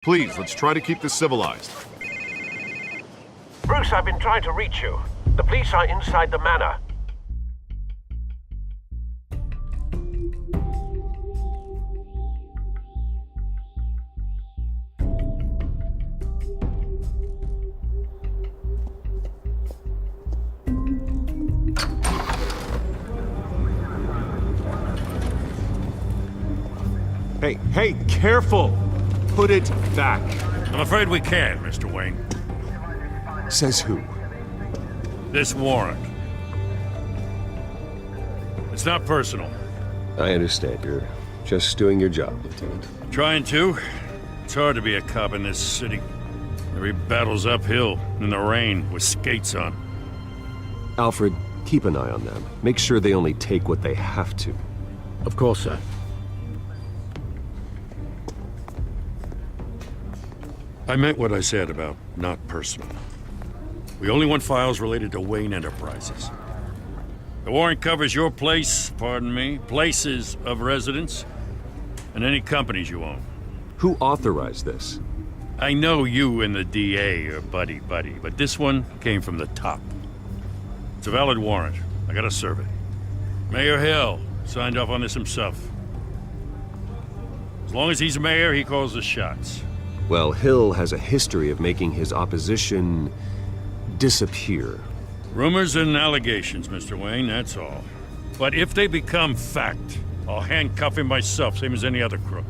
Please, let's try to keep this civilized. Bruce, I've been trying to reach you. The police are inside the manor. Hey, careful! Put it back. I'm afraid we can't, Mr. Wayne. Says who? This warrant. It's not personal. I understand. You're just doing your job, Lieutenant. Trying to. It's hard to be a cop in this city. Every battle's uphill, in the rain, with skates on. Alfred, keep an eye on them. Make sure they only take what they have to. Of course, sir. I meant what I said about not personal. We only want files related to Wayne Enterprises. The warrant covers your place, pardon me, places of residence, and any companies you own. Who authorized this? I know you and the DA are buddy-buddy, but this one came from the top. It's a valid warrant. I gotta serve it. Mayor Hill signed off on this himself. As long as he's mayor, he calls the shots. Well, Hill has a history of making his opposition disappear. Rumors and allegations, Mr. Wayne, that's all. But if they become fact, I'll handcuff him myself, same as any other crook.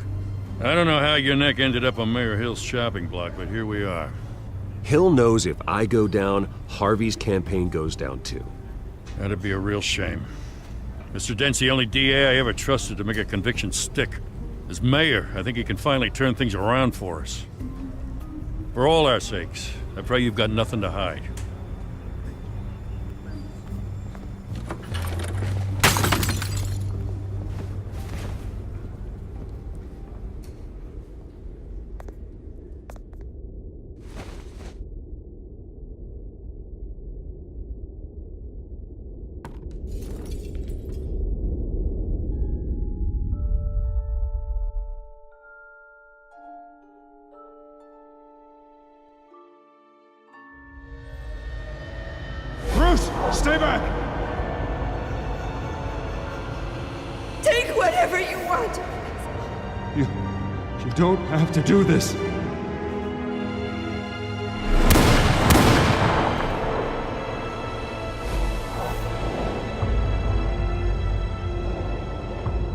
I don't know how your neck ended up on Mayor Hill's chopping block, but here we are. Hill knows if I go down, Harvey's campaign goes down too. That'd be a real shame. Mr. Dent's the only DA I ever trusted to make a conviction stick. As mayor, I think he can finally turn things around for us. For all our sakes, I pray you've got nothing to hide. Bruce, stay back! Take whatever you want. You don't have to do this.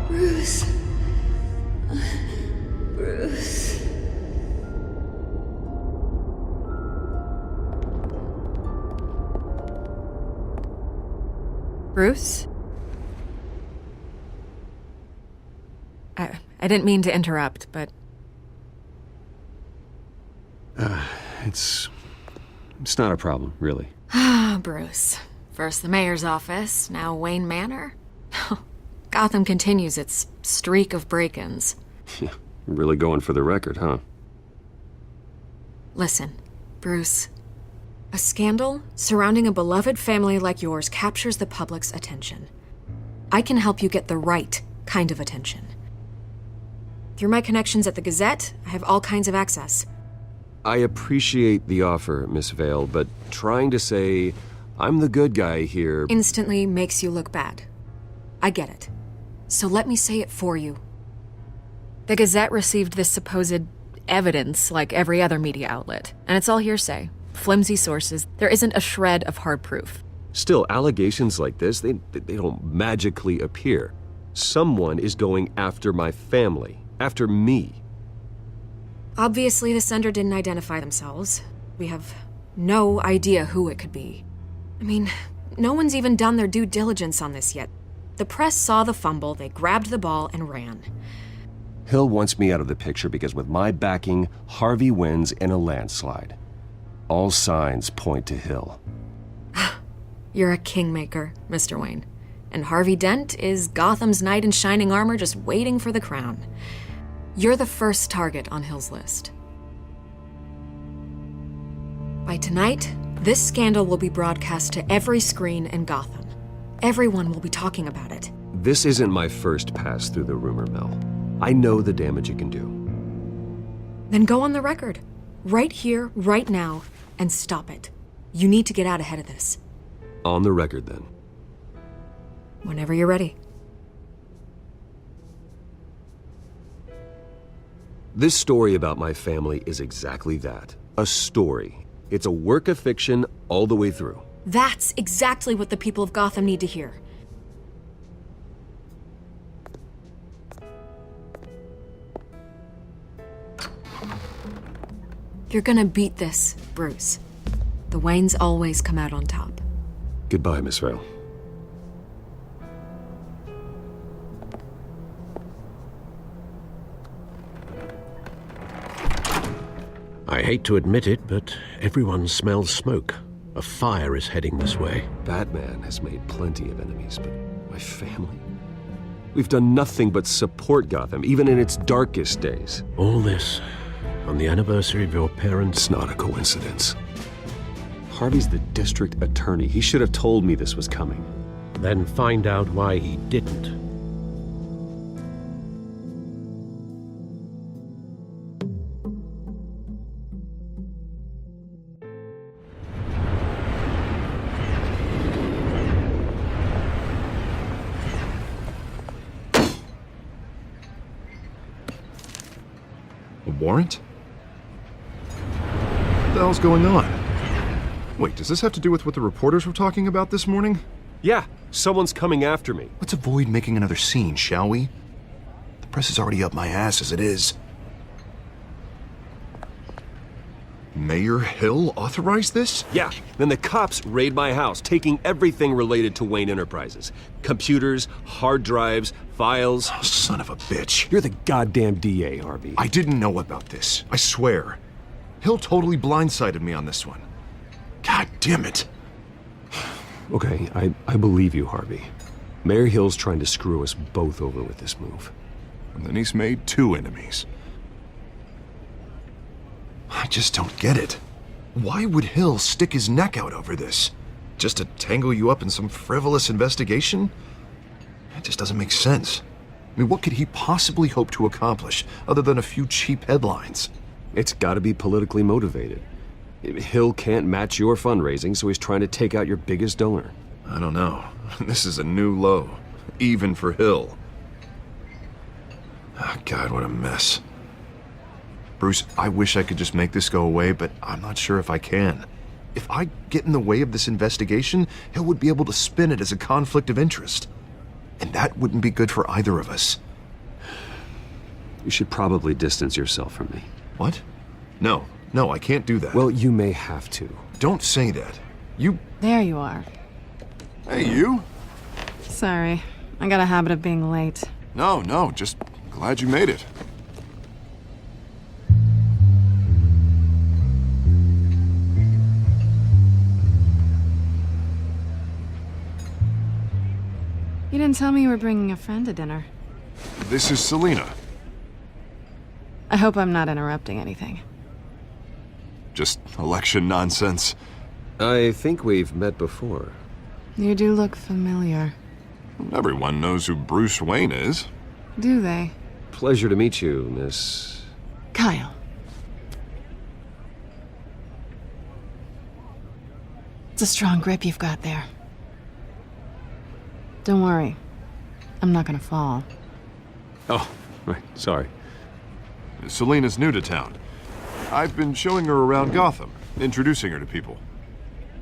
Bruce. Bruce. Bruce? I didn't mean to interrupt, but... It's not a problem, really. Ah, Bruce. First the mayor's office, now Wayne Manor. Gotham continues its streak of break-ins. Yeah, really going for the record, huh? Listen, Bruce. A scandal surrounding a beloved family like yours captures the public's attention. I can help you get the right kind of attention. Through my connections at the Gazette, I have all kinds of access. I appreciate the offer, Miss Vale, but trying to say I'm the good guy here... Instantly makes you look bad. I get it. So let me say it for you. The Gazette received this supposed evidence like every other media outlet, and it's all hearsay. Flimsy sources. There isn't a shred of hard proof. Still, allegations like this, they don't magically appear. Someone is going after my family, after me. Obviously, the sender didn't identify themselves. We have no idea who it could be. I mean, no one's even done their due diligence on this yet. The press saw the fumble, they grabbed the ball and ran. Hill wants me out of the picture because with my backing, Harvey wins in a landslide. All signs point to Hill. You're a kingmaker, Mr. Wayne. And Harvey Dent is Gotham's knight in shining armor just waiting for the crown. You're the first target on Hill's list. By tonight, this scandal will be broadcast to every screen in Gotham. Everyone will be talking about it. This isn't my first pass through the rumor mill. I know the damage it can do. Then go on the record. Right here, right now, and stop it. You need to get out ahead of this. On the record, then. Whenever you're ready. This story about my family is exactly that. A story. It's a work of fiction all the way through. That's exactly what the people of Gotham need to hear. You're gonna beat this, Bruce. The Waynes always come out on top. Goodbye, Miss Vale. I hate to admit it, but everyone smells smoke. A fire is heading this way. Batman has made plenty of enemies, but my family? We've done nothing but support Gotham, even in its darkest days. All this on the anniversary of your parents'... It's not a coincidence. Harvey's the district attorney. He should have told me this was coming. Then find out why he didn't. A warrant? What the hell's going on? Wait, does this have to do with what the reporters were talking about this morning? Yeah, someone's coming after me. Let's avoid making another scene, shall we? The press is already up my ass as it is. Mayor Hill authorized this? Yeah, then the cops raid my house, taking everything related to Wayne Enterprises. Computers, hard drives, files. Oh, son of a bitch. You're the goddamn DA, Harvey. I didn't know about this. I swear. Hill totally blindsided me on this one. God damn it. Okay, I believe you, Harvey. Mayor Hill's trying to screw us both over with this move. And then he's made 2 enemies. I just don't get it. Why would Hill stick his neck out over this? Just to tangle you up in some frivolous investigation? It just doesn't make sense. I mean, what could he possibly hope to accomplish other than a few cheap headlines? It's gotta be politically motivated. Hill can't match your fundraising, so he's trying to take out your biggest donor. I don't know. This is a new low, even for Hill. Oh, God, what a mess. Bruce, I wish I could just make this go away, but I'm not sure if I can. If I get in the way of this investigation, Hill would be able to spin it as a conflict of interest. And that wouldn't be good for either of us. You should probably distance yourself from me. What? No, I can't do that. Well, you may have to. Don't say that. You... There you are. Hey, you? Sorry. I got a habit of being late. No, just glad you made it. You didn't tell me you were bringing a friend to dinner. This is Selina. I hope I'm not interrupting anything. Just election nonsense. I think we've met before. You do look familiar. Everyone knows who Bruce Wayne is. Do they? Pleasure to meet you, Miss... Kyle. It's a strong grip you've got there. Don't worry. I'm not gonna fall. Oh, right, sorry. Selina's new to town. I've been showing her around Gotham, introducing her to people.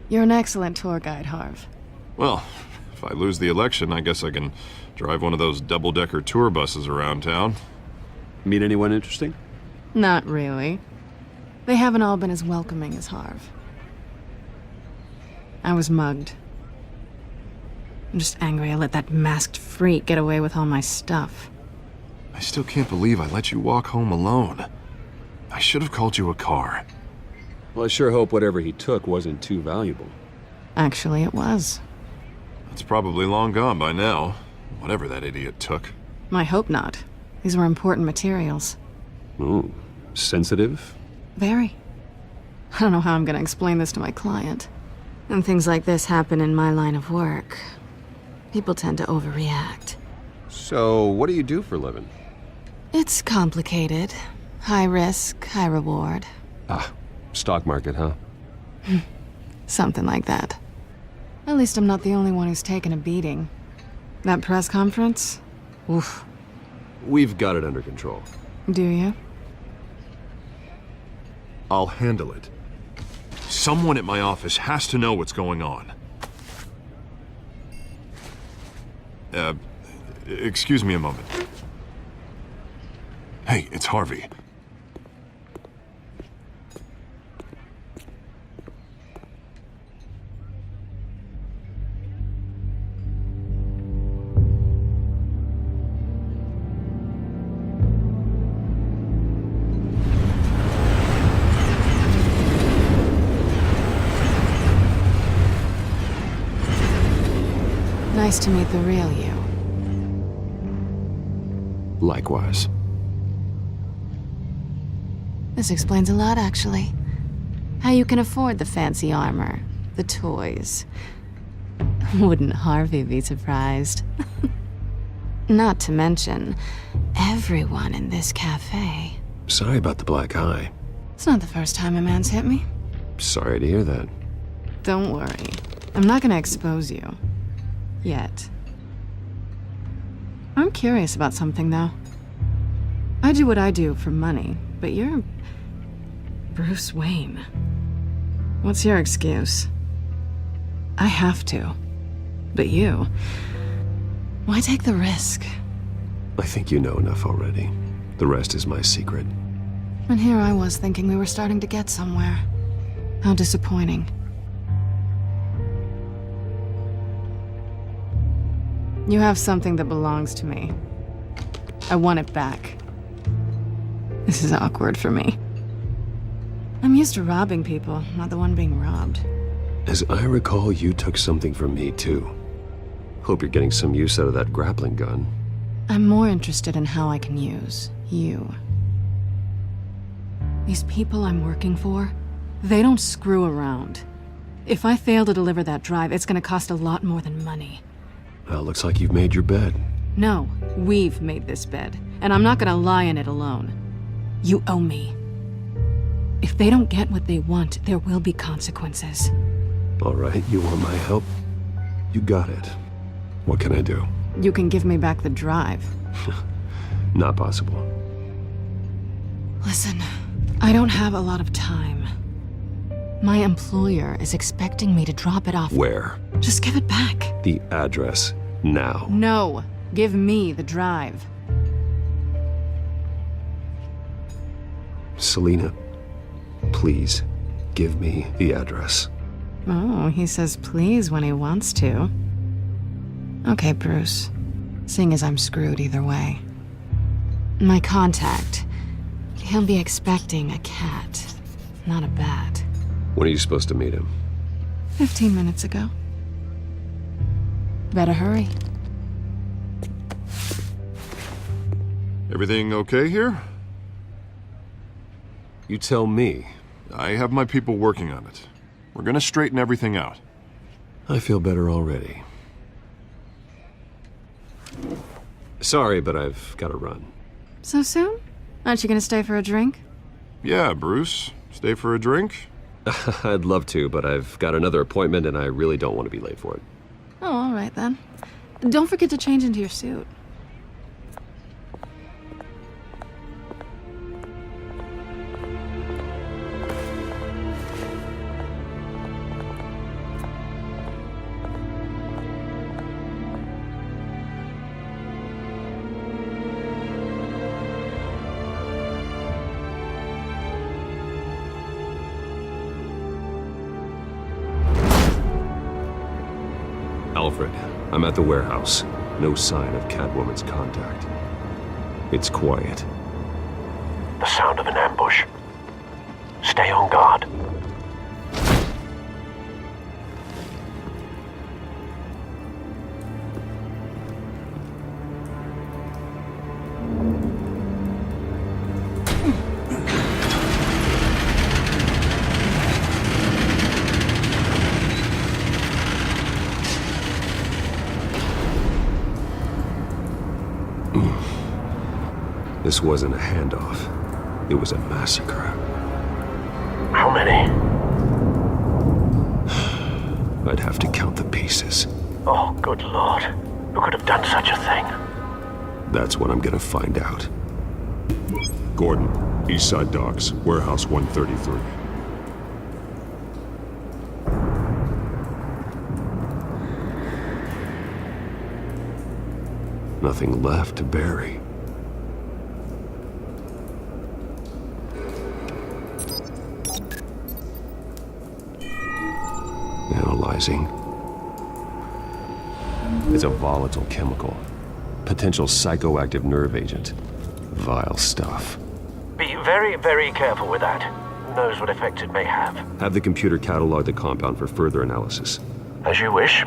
You're an excellent tour guide, Harv. Well, if I lose the election, I guess I can drive one of those double-decker tour buses around town. Meet anyone interesting? Not really. They haven't all been as welcoming as Harv. I was mugged. I'm just angry I let that masked freak get away with all my stuff. I still can't believe I let you walk home alone. I should have called you a car. Well, I sure hope whatever he took wasn't too valuable. Actually, it was. It's probably long gone by now, whatever that idiot took. I hope not. These were important materials. Ooh, sensitive? Very. I don't know how I'm gonna explain this to my client. And things like this happen in my line of work. People tend to overreact. So, what do you do for a living? It's complicated. High risk, high reward. Ah, stock market, huh? Something like that. At least I'm not the only one who's taken a beating. That press conference? Oof. We've got it under control. Do you? I'll handle it. Someone at my office has to know what's going on. Excuse me a moment. Hey, it's Harvey. Nice to meet the real you. Likewise. This explains a lot, actually. How you can afford the fancy armor, the toys. Wouldn't Harvey be surprised? Not to mention, everyone in this cafe. Sorry about the black eye. It's not the first time a man's hit me. Sorry to hear that. Don't worry. I'm not gonna expose you. Yet. I'm curious about something, though. I do what I do for money, but you're Bruce Wayne. What's your excuse? I have to. But you... why take the risk? I think you know enough already. The rest is my secret. And here I was thinking we were starting to get somewhere. How disappointing. You have something that belongs to me. I want it back. This is awkward for me. I'm used to robbing people, not the one being robbed. As I recall, you took something from me, too. Hope you're getting some use out of that grappling gun. I'm more interested in how I can use you. These people I'm working for, they don't screw around. If I fail to deliver that drive, it's gonna cost a lot more than money. Well, looks like you've made your bed. No, we've made this bed, and I'm not gonna lie in it alone. You owe me. If they don't get what they want, there will be consequences. All right, you want my help? You got it. What can I do? You can give me back the drive. Not possible. Listen, I don't have a lot of time. My employer is expecting me to drop it off. Where? Just give it back. The address, now. No, give me the drive. Selina, please, give me the address. Oh, he says please when he wants to. Okay, Bruce. Seeing as I'm screwed either way. My contact. He'll be expecting a cat, not a bat. When are you supposed to meet him? 15 minutes ago. Better hurry. Everything okay here? You tell me. I have my people working on it. We're gonna straighten everything out. I feel better already. Sorry, but I've got to run. So soon? Aren't you gonna stay for a drink? Yeah, Bruce. Stay for a drink? I'd love to, but I've got another appointment and I really don't want to be late for it. Oh, all right then. Don't forget to change into your suit. Alfred, I'm at the warehouse. No sign of Catwoman's contact. It's quiet. The sound of an ambush. Stay on guard. This wasn't a handoff. It was a massacre. How many? I'd have to count the pieces. Oh, good lord. Who could have done such a thing? That's what I'm gonna find out. Gordon, Eastside Docks, Warehouse 133. Nothing left to bury. Analyzing. It's a volatile chemical. Potential psychoactive nerve agent. Vile stuff. Be very, very careful with that. Who knows what effects it may have. Have the computer catalog the compound for further analysis. As you wish.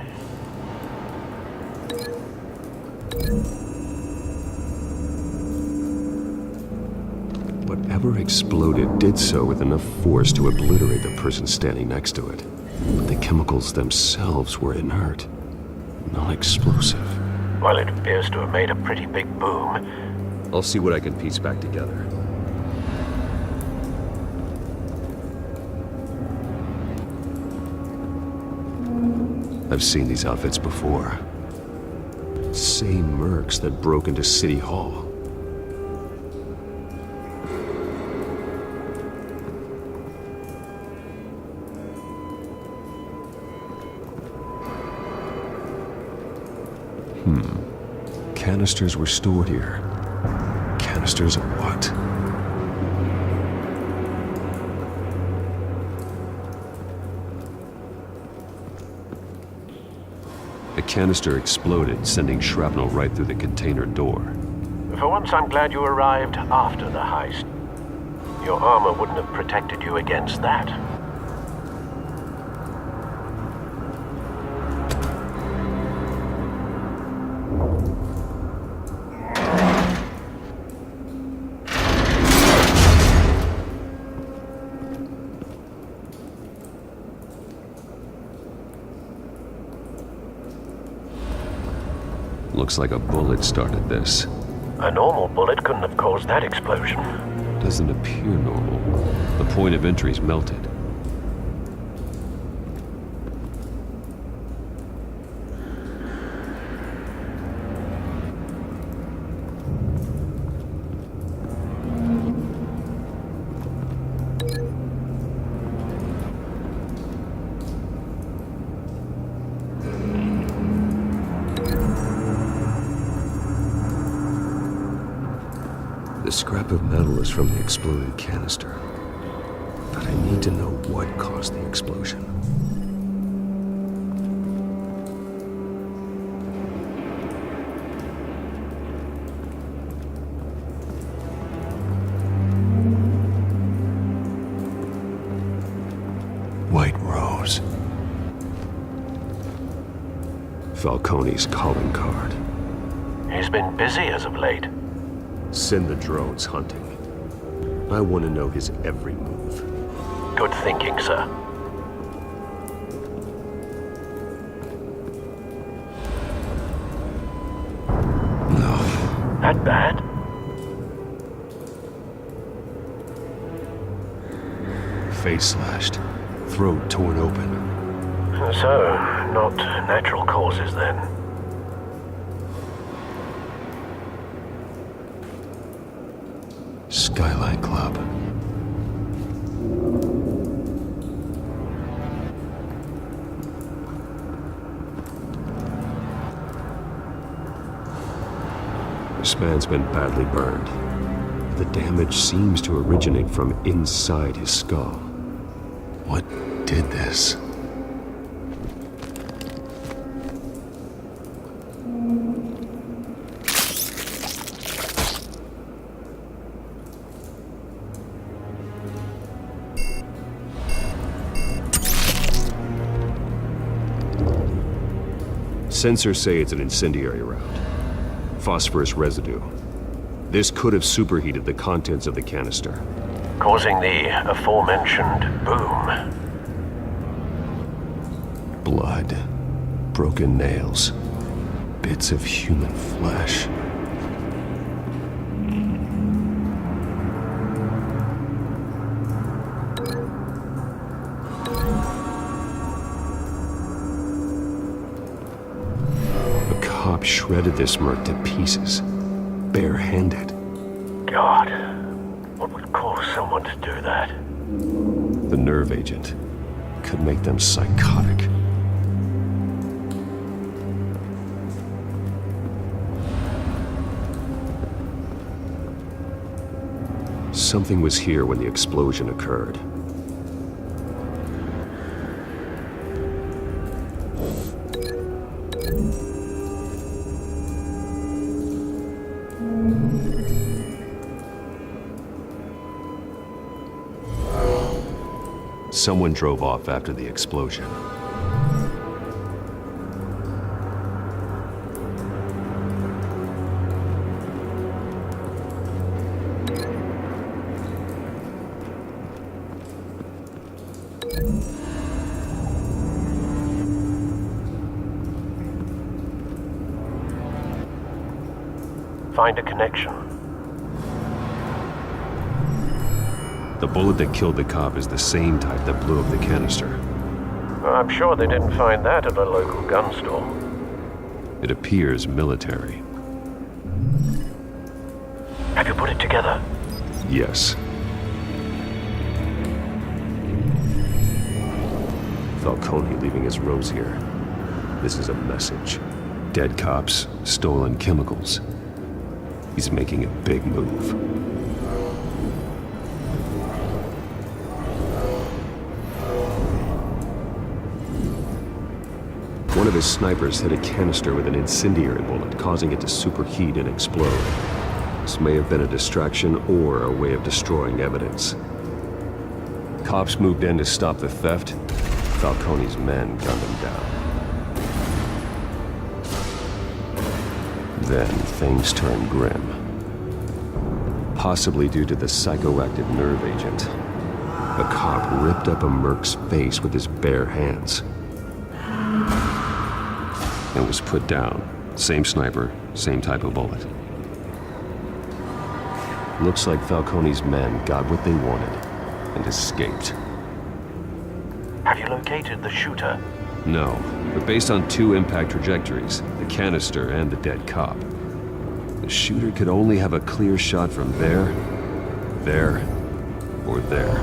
Whatever exploded did so with enough force to obliterate the person standing next to it. But the chemicals themselves were inert, non-explosive. Well, it appears to have made a pretty big boom. I'll see what I can piece back together. I've seen these outfits before. Same mercs that broke into City Hall. Canisters were stored here. Canisters of what? A canister exploded, sending shrapnel right through the container door. For once, I'm glad you arrived after the heist. Your armor wouldn't have protected you against that. Looks like a bullet started this. A normal bullet couldn't have caused that explosion. Doesn't appear normal. The point of entry's melted. The scrap of metal is from the exploded canister. But I need to know what caused the explosion. White Rose. Falcone's calling card. He's been busy as of late. Send the drones hunting. I want to know his every move. Good thinking, sir. No. That bad? Face slashed. Throat torn open. So, not natural causes then. Skyline Club. This man's been badly burned. The damage seems to originate from inside his skull. What did this? Sensors say it's an incendiary round. Phosphorus residue. This could have superheated the contents of the canister. Causing the aforementioned boom. Blood. Broken nails. Bits of human flesh. shredded this merc to pieces, barehanded. God, what would cause someone to do that? The nerve agent could make them psychotic. Something was here when the explosion occurred. Someone drove off after the explosion. Find a connection. The bullet that killed the cop is the same type that blew up the canister. I'm sure they didn't find that at a local gun store. It appears military. Have you put it together? Yes. Falcone leaving his rose here. This is a message. Dead cops, stolen chemicals. He's making a big move. One of his snipers hit a canister with an incendiary bullet, causing it to superheat and explode. This may have been a distraction or a way of destroying evidence. Cops moved in to stop the theft. Falcone's men gunned him down. Then things turned grim. Possibly due to the psychoactive nerve agent. A cop ripped up a merc's face with his bare hands. And was put down. Same sniper, same type of bullet. Looks like Falcone's men got what they wanted and escaped. Have you located the shooter? No, but based on two impact trajectories, the canister and the dead cop, the shooter could only have a clear shot from there, or there,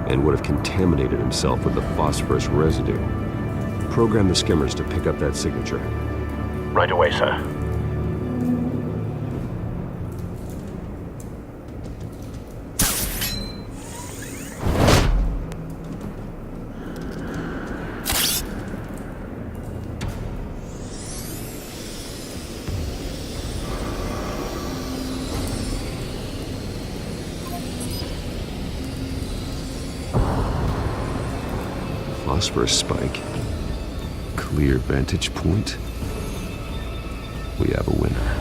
and would have contaminated himself with the phosphorus residue. Program the skimmers to pick up that signature. Right away, sir. Phosphorus spike. Clear vantage point. We have a winner.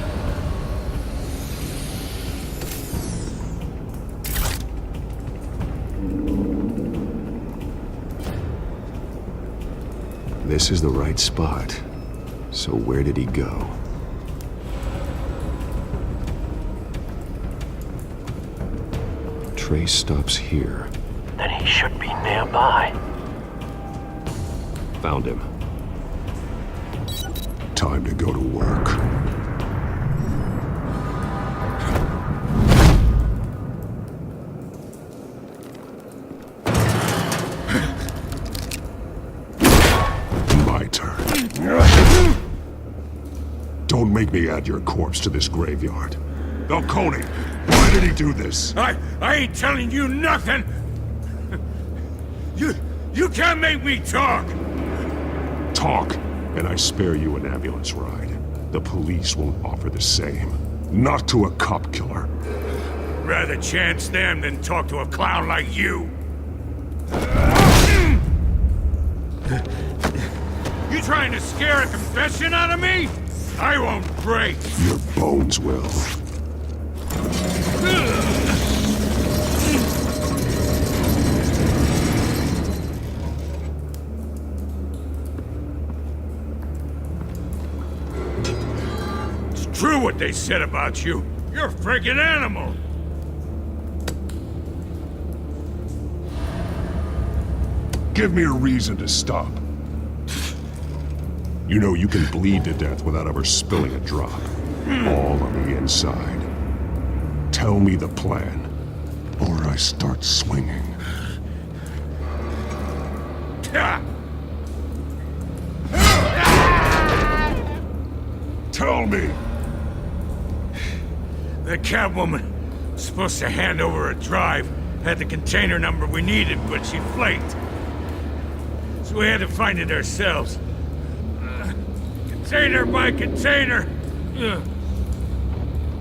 This is the right spot. So where did he go? Trace stops here. Then he should be nearby. Found him. Time to go to work. My turn. Don't make me add your corpse to this graveyard. Falcone, why did he do this? I ain't telling you nothing! You can't make me talk! Talk, and I spare you an ambulance ride. The police won't offer the same. Not to a cop killer. Rather chance them than talk to a clown like you. You trying to scare a confession out of me? I won't break. Your bones will. True what they said about you. You're a friggin' animal. Give me a reason to stop. You know you can bleed to death without ever spilling a drop. All on the inside. Tell me the plan, or I start swinging. Tell me! The Catwoman was supposed to hand over a drive, had the container number we needed, but she flaked. So we had to find it ourselves. Container by container.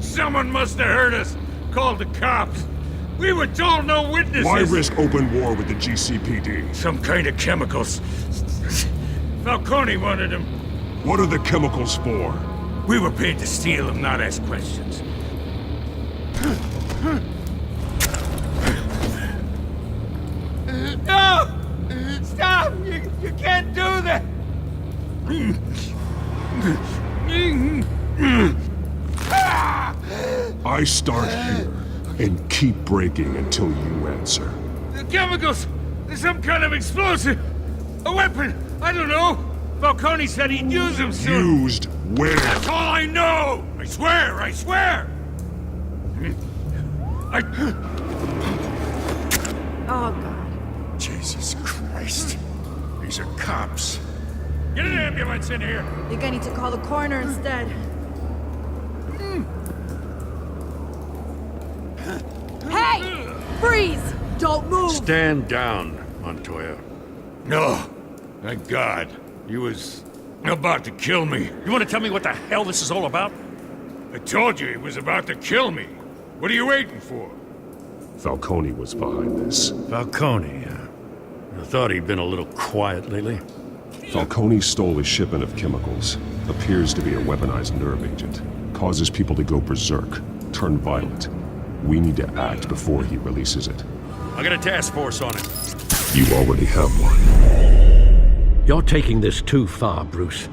Someone must have heard us, called the cops. We were told no witnesses. Why risk open war with the GCPD? Some kind of chemicals. Falcone wanted them. What are the chemicals for? We were paid to steal them, not ask questions. No! Stop! You can't do that! I start here and keep breaking until you answer. The chemicals! There's some kind of explosive! A weapon! I don't know! Falcone said he'd use them soon! Used where? That's all I know! I swear! I swear! Oh, God. Jesus Christ. These are cops. Get an ambulance in here. I think I need to call the coroner instead. Hey! Freeze! Don't move! Stand down, Montoya. No. Thank God. He was about to kill me. You want to tell me what the hell this is all about? I told you he was about to kill me. What are you waiting for? Falcone was behind this. Falcone, I thought he'd been a little quiet lately. Falcone stole a shipment of chemicals. Appears to be a weaponized nerve agent. Causes people to go berserk, turn violent. We need to act before he releases it. I got a task force on it. You already have one. You're taking this too far, Bruce.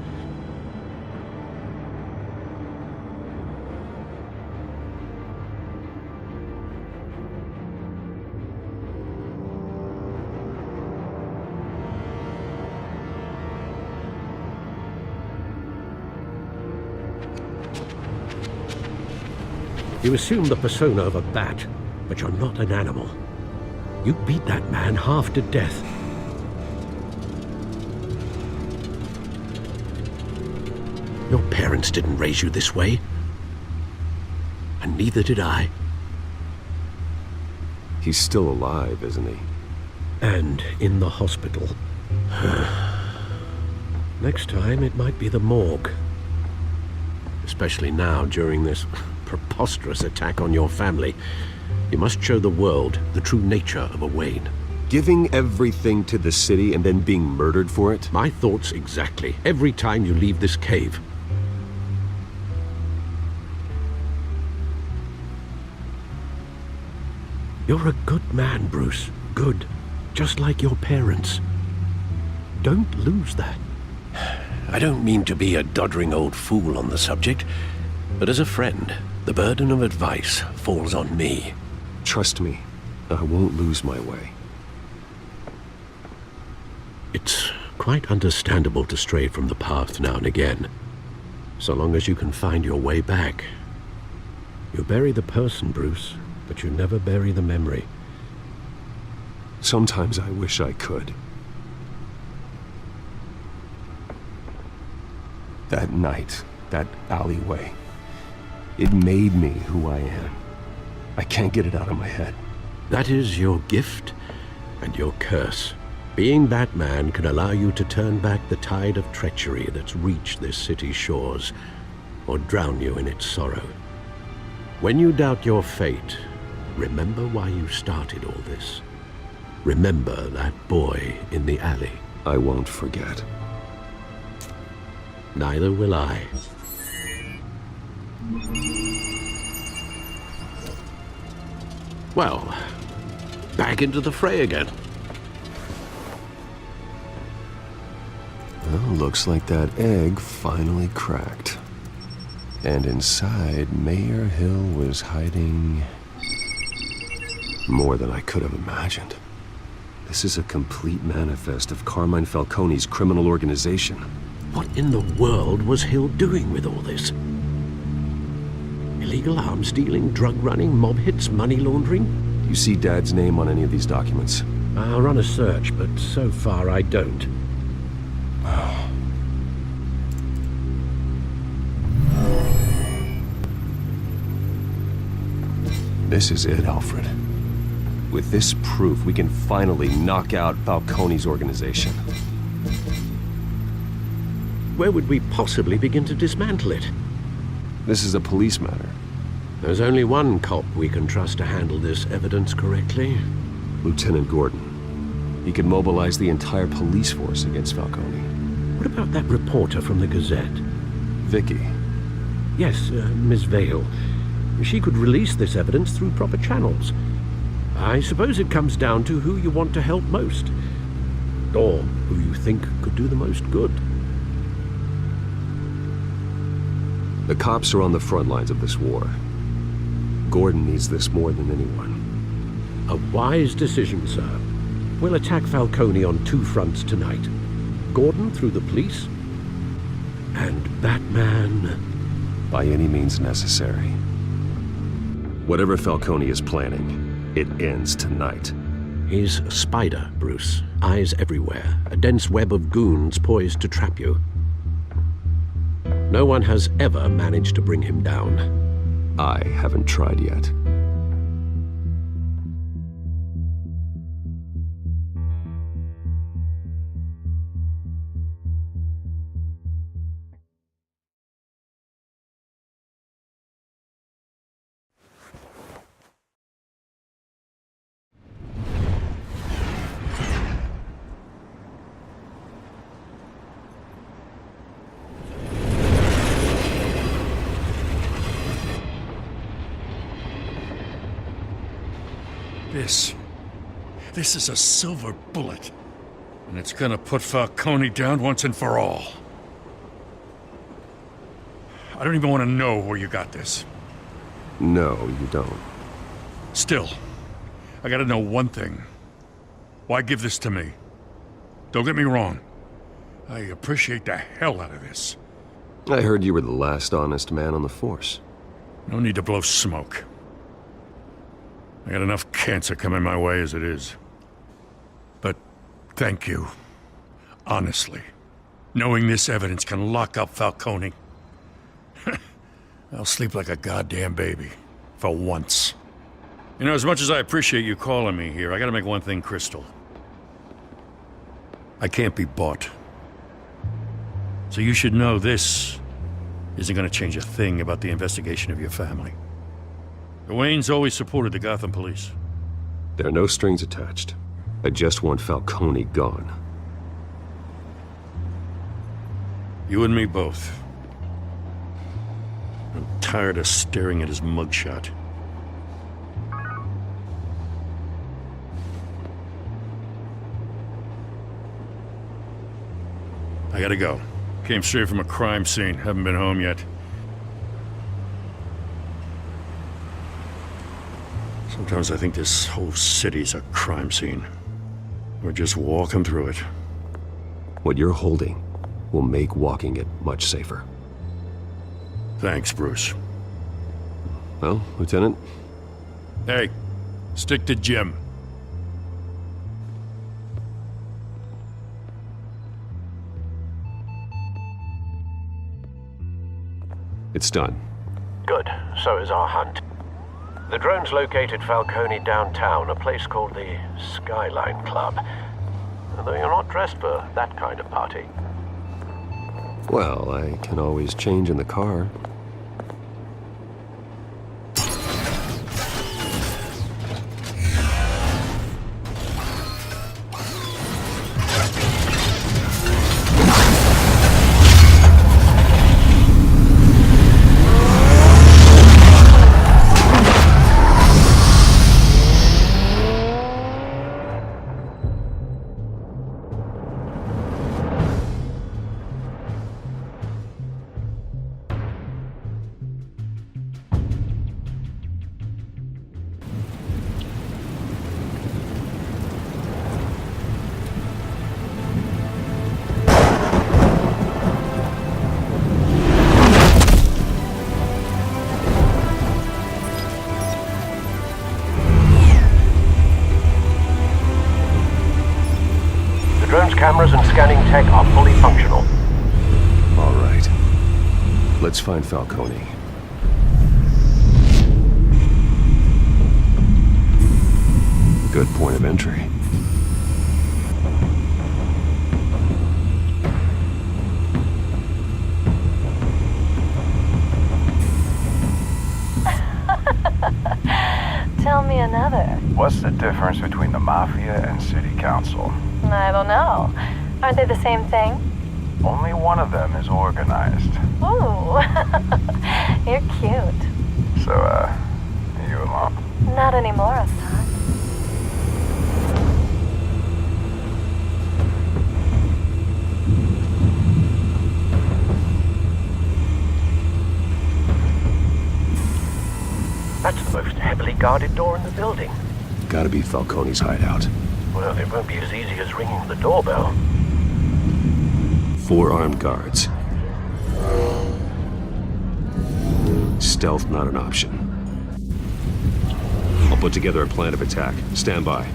You assume the persona of a bat, but you're not an animal. You beat that man half to death. Your parents didn't raise you this way. And neither did I. He's still alive, isn't he? And in the hospital. Next time, it might be the morgue. Especially now, during this preposterous attack on your family. You must show the world the true nature of a Wayne. Giving everything to the city and then being murdered for it? My thoughts exactly. Every time you leave this cave. You're a good man, Bruce. Good. Just like your parents. Don't lose that. I don't mean to be a doddering old fool on the subject, but as a friend, the burden of advice falls on me. Trust me, I won't lose my way. It's quite understandable to stray from the path now and again, so long as you can find your way back. You bury the person, Bruce, but you never bury the memory. Sometimes I wish I could. That night, that alleyway, it made me who I am. I can't get it out of my head. That is your gift and your curse. Being that man can allow you to turn back the tide of treachery that's reached this city's shores, or drown you in its sorrow. When you doubt your fate, remember why you started all this. Remember that boy in the alley. I won't forget. Neither will I. Well, back into the fray again. Well, looks like that egg finally cracked. And inside, Mayor Hill was hiding more than I could have imagined. This is a complete manifest of Carmine Falcone's criminal organization. What in the world was Hill doing with all this? Illegal arms dealing, drug running, mob hits, money laundering? Do you see Dad's name on any of these documents? I'll run a search, but so far I don't. This is it, Alfred. With this proof, we can finally knock out Falcone's organization. Where would we possibly begin to dismantle it? This is a police matter. There's only one cop we can trust to handle this evidence correctly. Lieutenant Gordon. He could mobilize the entire police force against Falcone. What about that reporter from the Gazette? Vicky. Yes, Miss Vale. She could release this evidence through proper channels. I suppose it comes down to who you want to help most. Or who you think could do the most good. The cops are on the front lines of this war. Gordon needs this more than anyone. A wise decision, sir. We'll attack Falcone on two fronts tonight. Gordon through the police, and Batman... by any means necessary. Whatever Falcone is planning, it ends tonight. He's a spider, Bruce. Eyes everywhere. A dense web of goons poised to trap you. No one has ever managed to bring him down. I haven't tried yet. This is a silver bullet. And it's gonna put Falcone down once and for all. I don't even want to know where you got this. No, you don't. Still, I gotta know one thing. Why give this to me? Don't get me wrong. I appreciate the hell out of this. I heard you were the last honest man on the force. No need to blow smoke. I got enough cancer coming my way as it is. But thank you. Honestly. Knowing this evidence can lock up Falcone. I'll sleep like a goddamn baby. For once. You know, as much as I appreciate you calling me here, I gotta make one thing crystal. I can't be bought. So you should know this isn't gonna change a thing about the investigation of your family. The Waynes always supported the Gotham police. There are no strings attached. I just want Falcone gone. You and me both. I'm tired of staring at his mugshot. I gotta go. Came straight from a crime scene. Haven't been home yet. Sometimes I think this whole city's a crime scene. We're just walking through it. What you're holding will make walking it much safer. Thanks, Bruce. Well, Lieutenant? Hey, stick to Jim. It's done. Good. So is our hunt. The drones located Falcone downtown, a place called the Skyline Club. Although you're not dressed for that kind of party. Well, I can always change in the car. Surveillance cameras and scanning tech are fully functional. All right. Let's find Falcone. Good point of entry. Tell me another. What's the difference between the Mafia and City Council? I don't know. Aren't they the same thing? Only one of them is organized. Ooh, you're cute. So, are you alone? Not anymore, Assad. That's the most heavily guarded door in the building. Gotta be Falcone's hideout. Well, it won't be as easy as ringing the doorbell. 4 armed guards. Stealth not an option. I'll put together a plan of attack. Stand by.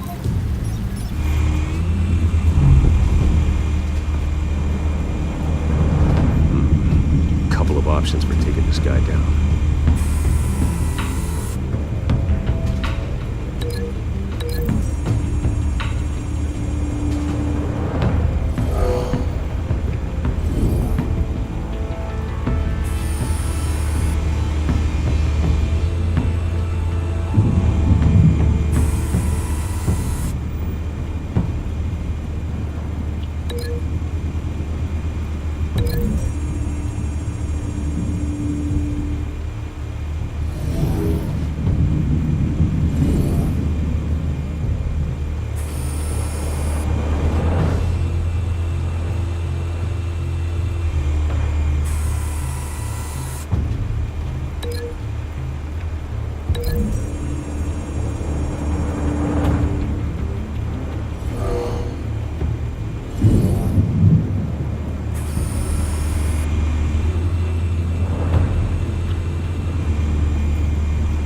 Couple of options for taking this guy down.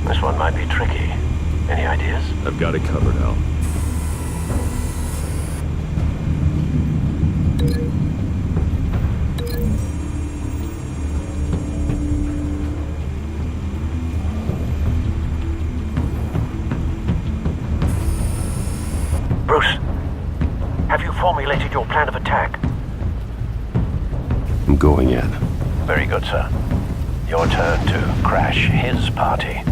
This one might be tricky. Any ideas? I've got it covered, Al. Bruce, have you formulated your plan of attack? I'm going in. Very good, sir. Your turn to crash his party.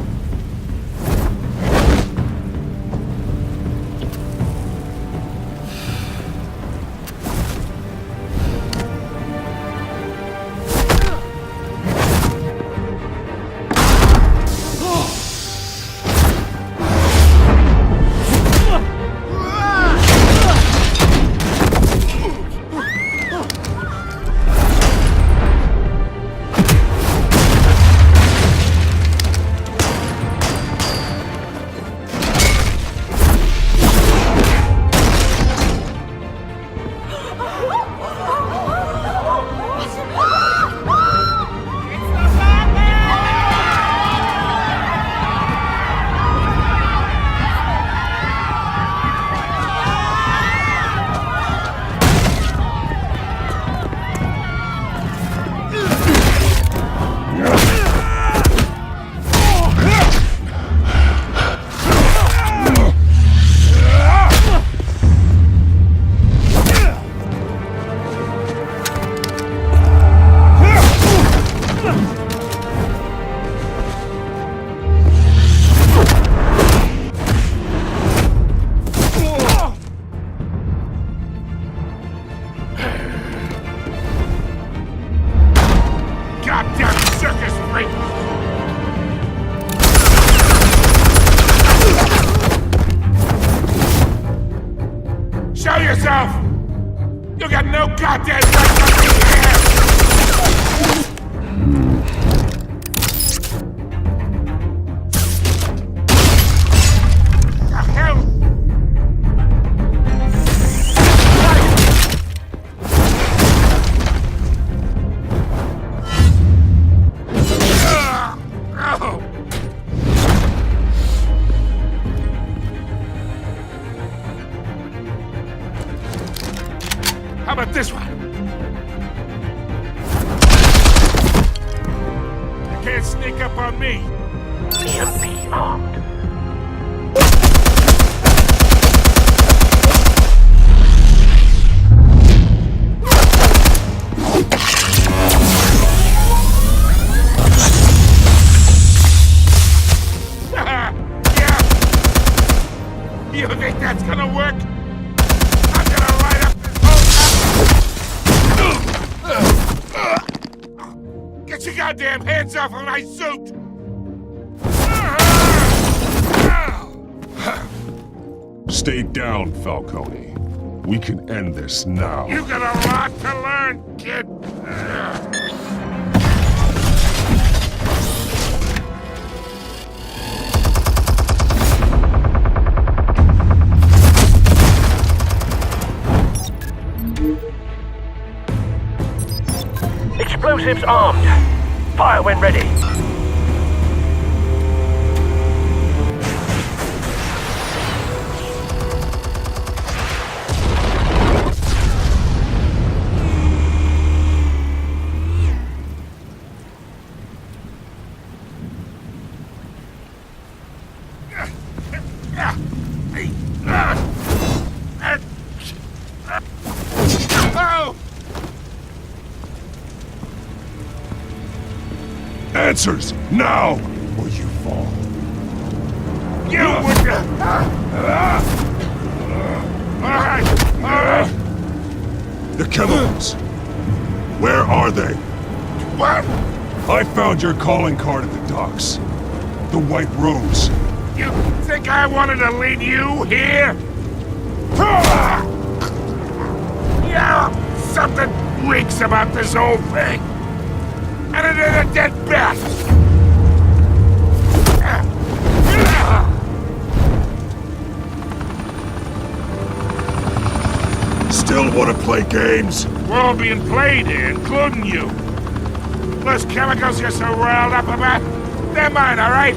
Show yourself! You got no goddamn right to be here! The hell? How about this one? You can't sneak up on me. EMP armed. You think that's gonna work? I'm gonna light up this whole... Get your goddamn hands off of my suit! Stay down, Falcone. We can end this now. You got a lot to learn, kid. Explosives armed. Fire when ready. Answers, now, or you fall. You would... All right. The chemicals. Where are they? What? I found your calling card at the docks. The White Rose. You think I wanted to lead you here? Yeah, something reeks about this whole thing. And it is a dead bat. Still want to play games? We're all being played here, including you. Those chemicals you're so riled up about, they're mine, all right?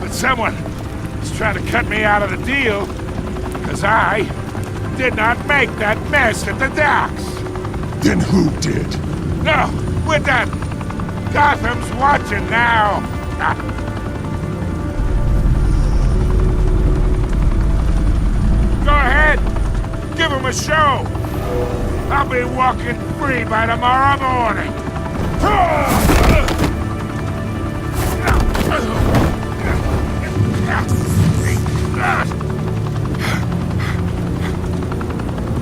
But someone is trying to cut me out of the deal, because I did not make that mess at the docks. Then who did? No, we're done. Gotham's watching now. Go ahead. Give him a show. I'll be walking free by tomorrow morning.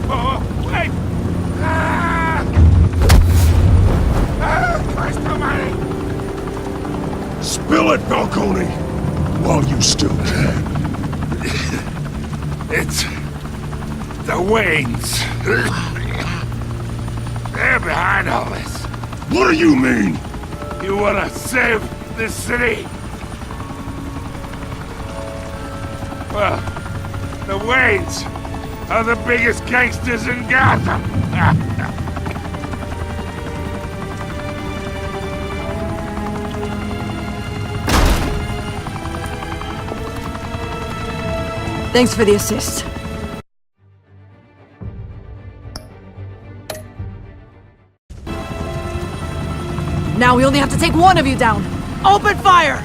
Oh, wait! Christ almighty! Spill it, Falcone! While you still can. It's... the Waynes. They're behind all this. What do you mean? You wanna save this city? Well, the Waynes are the biggest gangsters in Gotham. Thanks for the assist. Now we only have to take one of you down. Open fire!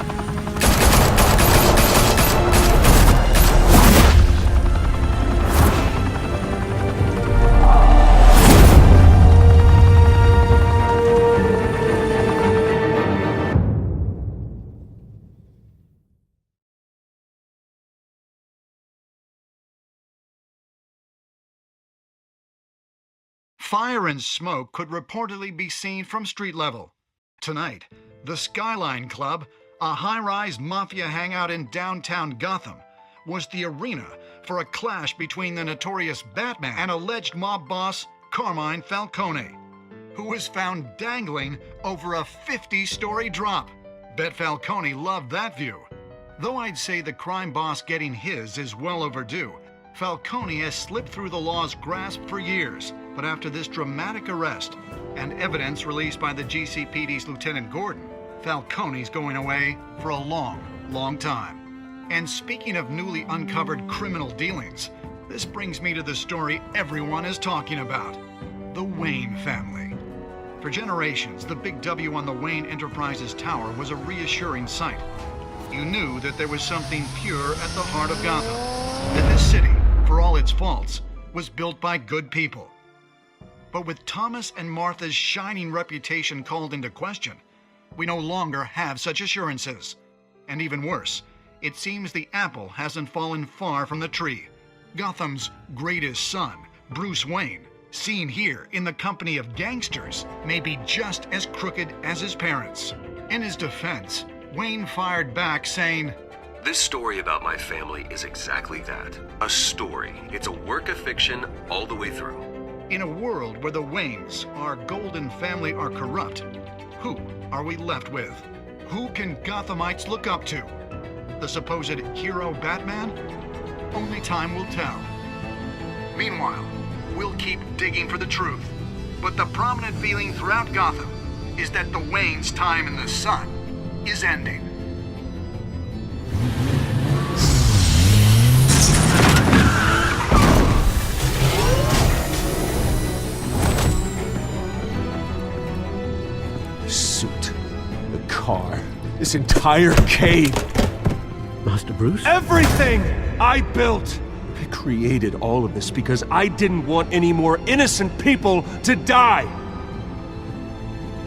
Fire and smoke could reportedly be seen from street level. Tonight, the Skyline Club, a high-rise mafia hangout in downtown Gotham, was the arena for a clash between the notorious Batman and alleged mob boss Carmine Falcone, who was found dangling over a 50-story drop. Bet Falcone loved that view. Though I'd say the crime boss getting his is well overdue, Falcone has slipped through the law's grasp for years. But after this dramatic arrest and evidence released by the GCPD's Lieutenant Gordon, Falcone's going away for a long, long time. And speaking of newly uncovered criminal dealings, this brings me to the story everyone is talking about. The Wayne family. For generations, the big W on the Wayne Enterprises tower was a reassuring sight. You knew that there was something pure at the heart of Gotham. That this city, for all its faults, was built by good people. But with Thomas and Martha's shining reputation called into question, we no longer have such assurances. And even worse, it seems the apple hasn't fallen far from the tree. Gotham's greatest son, Bruce Wayne, seen here in the company of gangsters, may be just as crooked as his parents. In his defense, Wayne fired back saying, "This story about my family is exactly that. A story. It's a work of fiction all the way through." In a world where the Waynes, our golden family, are corrupt, who are we left with? Who can Gothamites look up to? The supposed hero Batman? Only time will tell. Meanwhile, we'll keep digging for the truth. But the prominent feeling throughout Gotham is that the Waynes' time in the sun is ending. Suit, the car, this entire cave. Master Bruce? Everything I built! I created all of this because I didn't want any more innocent people to die!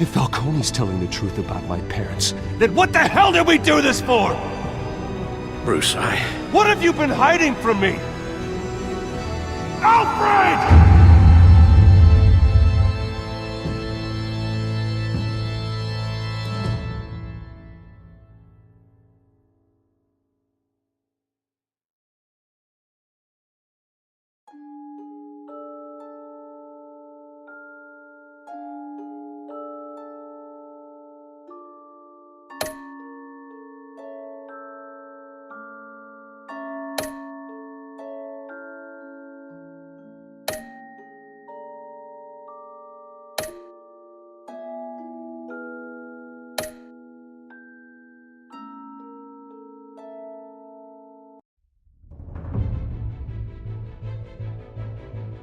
If Falcone's telling the truth about my parents, then what the hell did we do this for? Bruce, What have you been hiding from me? Alfred!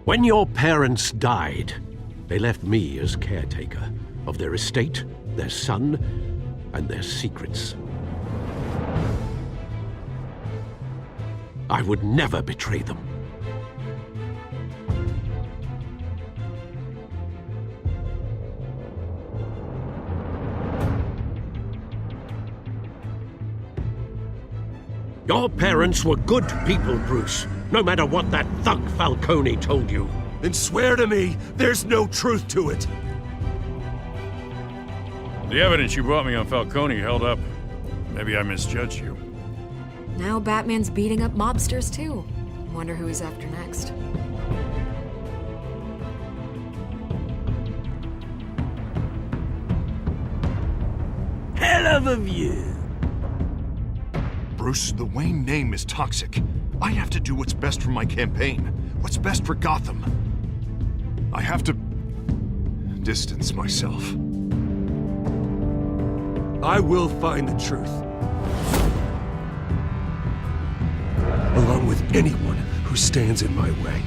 When your parents died, they left me as caretaker of their estate, their son, and their secrets. I would never betray them. Your parents were good people, Bruce. No matter what that thug Falcone told you. Then swear to me there's no truth to it. The evidence you brought me on Falcone held up. Maybe I misjudged you. Now Batman's beating up mobsters too. Wonder who he's after next. Hell of a view. Bruce, the Wayne name is toxic. I have to do what's best for my campaign. What's best for Gotham. I have to distance myself. I will find the truth. Along with anyone who stands in my way.